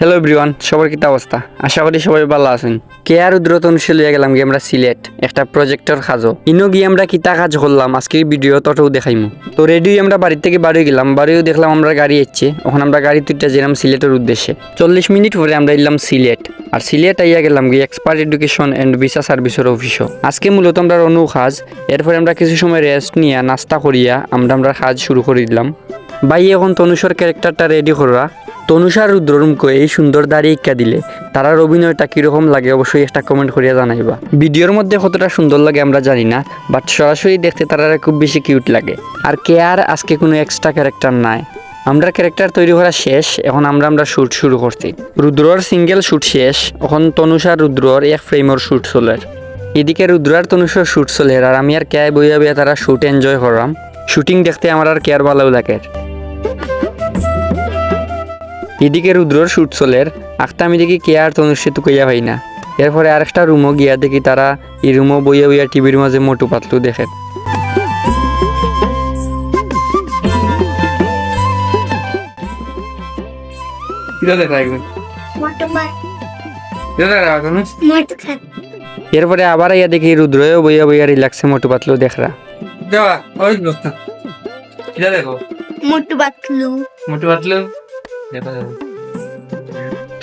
Hello everyone, সবার কি অবস্থা? আশা করি সবাই ভালো আছেন। কে আর উদ্রত অনুষ্ঠিত লিয়ে গেলাম গিয়ে আমরা সিলেট একটা প্রজেক্টর কাজও ইনো গিয়ে আমরা কিতা কাজ করলাম আজকের ভিডিও তটাও দেখাইমু। তো রেডি আমরা বাড়ি থেকে বাড়ি গেলাম, বাড়িও দেখলাম আমরা গাড়ি এসছে। এখন আমরা গাড়ি তুইটা যেলাম সিলেটের উদ্দেশ্যে। 40 মিনিট পরে আমরা এলাম সিলেট। আর সিলেট আইয়া গেলাম গিয়ে এক্সপার্ট এডুকেশন অ্যান্ড ভিসা সার্ভিসের অফিসও। আজকে মূলত আমরা অনু কাজ, এরপরে আমরা কিছু সময় রেস্ট নিয়ে নাস্তা করিয়া আমরা কাজ শুরু করে দিলাম। ভাই এখন তনুষর ক্যারেক্টারটা রেডি করা। তনুষার রুদ্ররুমকে এই সুন্দর দাড়ি ইক্কা দিলে তারার অভিনয়টা কীরকম লাগে অবশ্যই একটা কমেন্ট করিয়া জানাইবা। ভিডিওর মধ্যে কতটা সুন্দর লাগে আমরা জানি না, বাট সরাসরি দেখতে তারা খুব বেশি কিউট লাগে। আর কে আর আজকে কোনো এক্সট্রা ক্যারেক্টার নাই, আমরা ক্যারেক্টার তৈরি করা শেষ। এখন আমরা শ্যুট শুরু করছি। রুদ্রর সিঙ্গেল শ্যুট শেষ, এখন তনুষার রুদ্রর এক ফ্রেমর শ্যুট চলে। এদিকে রুদ্রার তনুষার শ্যুট চলে, আর আমি আর কে বইয়া বইয়া তারা শ্যুট এনজয় করলাম। শুটিং দেখতে আমার আর কেয়ার ভালো লাগে। এদিকে রুদ্রর শ্যুট চলের আখটা আমি দেখি কে আর তনুষে তুকাইয়া ভাই না। এরপরে আরেকটা রুমও গিয়া দেখি তারা এই রুমও বইয়া বইয়া টিভির মাঝে মোটু পাতলু দেখে। এরপরে আবার ইয়া দেখি রুদ্রও বইয়া বইয়া রিল্যাক্সে মোটু পাতলু দেখরা।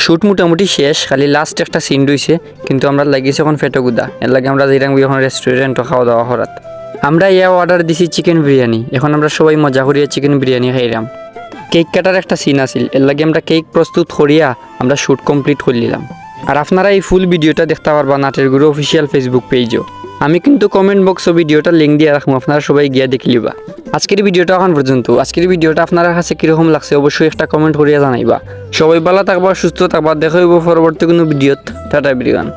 শুট মোটামুটি শেষ, খালি লাস্ট একটা সিন রয়েছে, কিন্তু আমরা লাগিয়েছি এখন ফেটোগুদা। এর লাগে আমরা যেরকম এখন রেস্টুরেন্টও খাওয়া দাওয়া করাত। আমরা ইয়া অর্ডার দিছি চিকেন বিরিয়ানি। এখন আমরা সবাই মজা করিয়া চিকেন বিরিয়ানি খাইলাম। কেক কাটার একটা সিন আছিল, এর লাগে আমরা কেক প্রস্তুত করিয়া আমরা শ্যুট কমপ্লিট করলাম। আর আপনারা এই ফুল ভিডিওটা দেখতে পারবা নাটের গুরু অফিসিয়াল ফেসবুক পেজও। আমি কিন্তু কমেন্ট বক্সও ভিডিওটা লিঙ্ক দিয়ে রাখবো, আপনারা সবাই গিয়া দেখে লিবা। আজকের ভিডিওটা এখন পর্যন্ত। আজকের ভিডিওটা আপনার কাছে কীরকম লাগছে অবশ্যই একটা কমেন্ট করিয়া জানাইবা। সবাই ভালো থাকবা, সুস্থ থাকবা, দেখা হইব পরবর্তী কোনো ভিডিওত। Tata everyone.